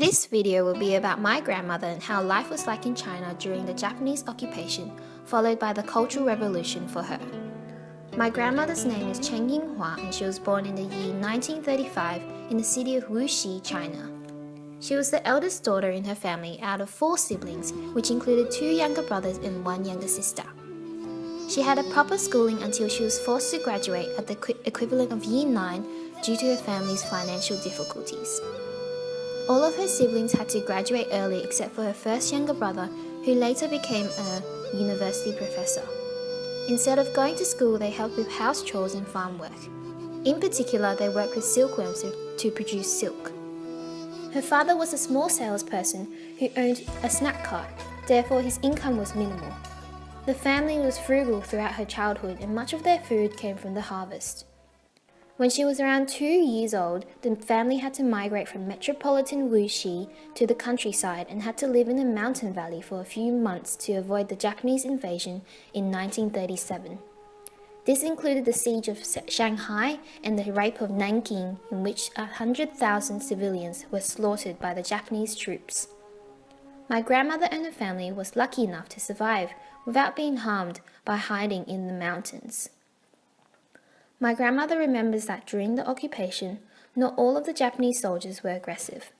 This video will be about my grandmother and how life was like in China during the Japanese occupation, followed by the Cultural Revolution for her. My grandmother's name is Chen Yinghua and she was born in the year 1935 in the city of Wuxi, China. She was the eldest daughter in her family out of 4 siblings, which included 2 younger brothers and 1 younger sister. She had a proper schooling until she was forced to graduate at the equivalent of Year 9 due to her family's financial difficulties. All of her siblings had to graduate early except for her first younger brother, who later became a university professor. Instead of going to school, they helped with house chores and farm work. In particular, they worked with silkworms to produce silk. Her father was a small salesperson who owned a snack cart, therefore his income was minimal. The family was frugal throughout her childhood and much of their food came from the harvest. When she was around 2 years old, the family had to migrate from metropolitan Wuxi to the countryside and had to live in a mountain valley for a few months to avoid the Japanese invasion in 1937. This included the siege of Shanghai and the rape of Nanking, in which 100,000 civilians were slaughtered by the Japanese troops. My grandmother and her family was lucky enough to survive without being harmed by hiding in the mountains. My grandmother remembers that during the occupation, not all of the Japanese soldiers were aggressive.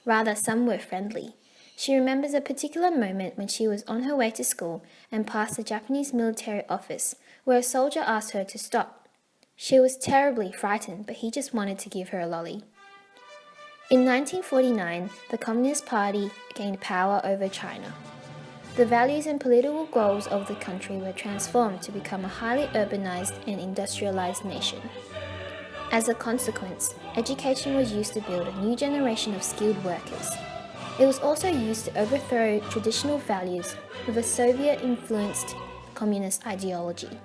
Rather, some were friendly. She remembers a particular moment when she was on her way to school and passed a Japanese military office where a soldier asked her to stop. She was terribly frightened, but he just wanted to give her a lolly. In 1949, the Communist Party gained power over China. The values and political goals of the country were transformed to become a highly urbanized and industrialized nation. As a consequence, education was used to build a new generation of skilled workers. It was also used to overthrow traditional values with a Soviet-influenced communist ideology.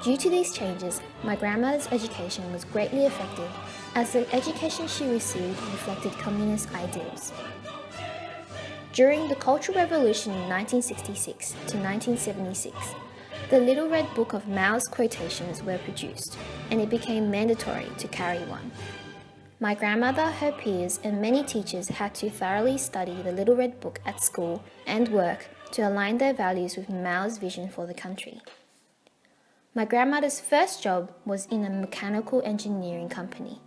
Due to these changes, my grandmother's education was greatly affected as the education she received reflected communist ideals. During the Cultural Revolution in 1966 to 1976, the Little Red Book of Mao's quotations were produced, and it became mandatory to carry one. My grandmother, her peers, and many teachers had to thoroughly study the Little Red Book at school and work to align their values with Mao's vision for the country. My grandmother's first job was in a mechanical engineering company.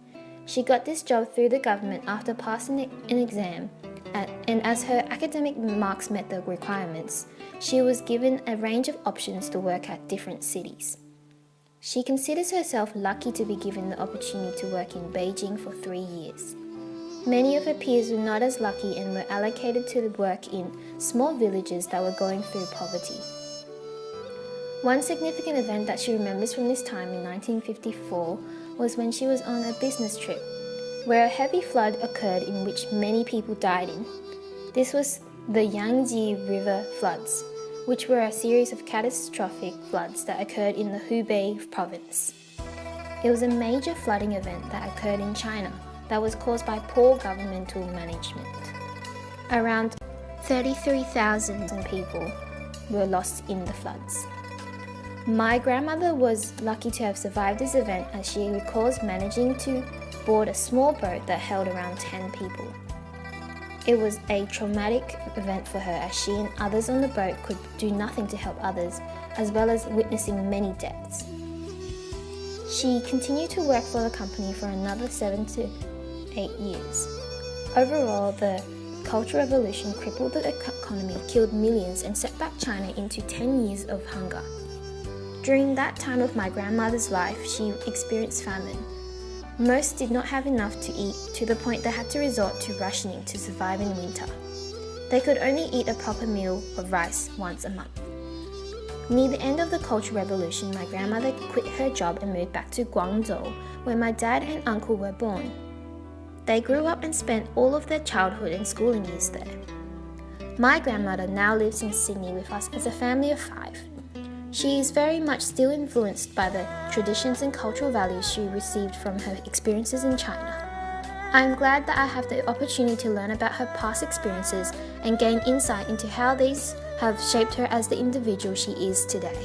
She got this job through the government after passing an exam, and as her academic marks met the requirements, she was given a range of options to work at different cities. She considers herself lucky to be given the opportunity to work in Beijing for 3 years. Many of her peers were not as lucky and were allocated to work in small villages that were going through poverty. One significant event that she remembers from this time in 1954 was when she was on a business trip, where a heavy flood occurred in which many people died in. This was the Yangtze River floods, which were a series of catastrophic floods that occurred in the Hubei province. It was a major flooding event that occurred in China that was caused by poor governmental management. Around 33,000 people were lost in the floods. My grandmother was lucky to have survived this event, as she recalls managing to board a small boat that held around 10 people. It was a traumatic event for her, as she and others on the boat could do nothing to help others, as well as witnessing many deaths. She continued to work for the company for another 7 to 8 years. Overall, the Cultural Revolution crippled the economy, killed millions, and set back China into 10 years of hunger. During that time of my grandmother's life, she experienced famine. Most did not have enough to eat, to the point they had to resort to rationing to survive in winter. They could only eat a proper meal of rice once a month. Near the end of the Cultural Revolution, my grandmother quit her job and moved back to Guangzhou, where my dad and uncle were born. They grew up and spent all of their childhood and schooling years there. My grandmother now lives in Sydney with us as a family of 5. She is very much still influenced by the traditions and cultural values she received from her experiences in China. I am glad that I have the opportunity to learn about her past experiences and gain insight into how these have shaped her as the individual she is today.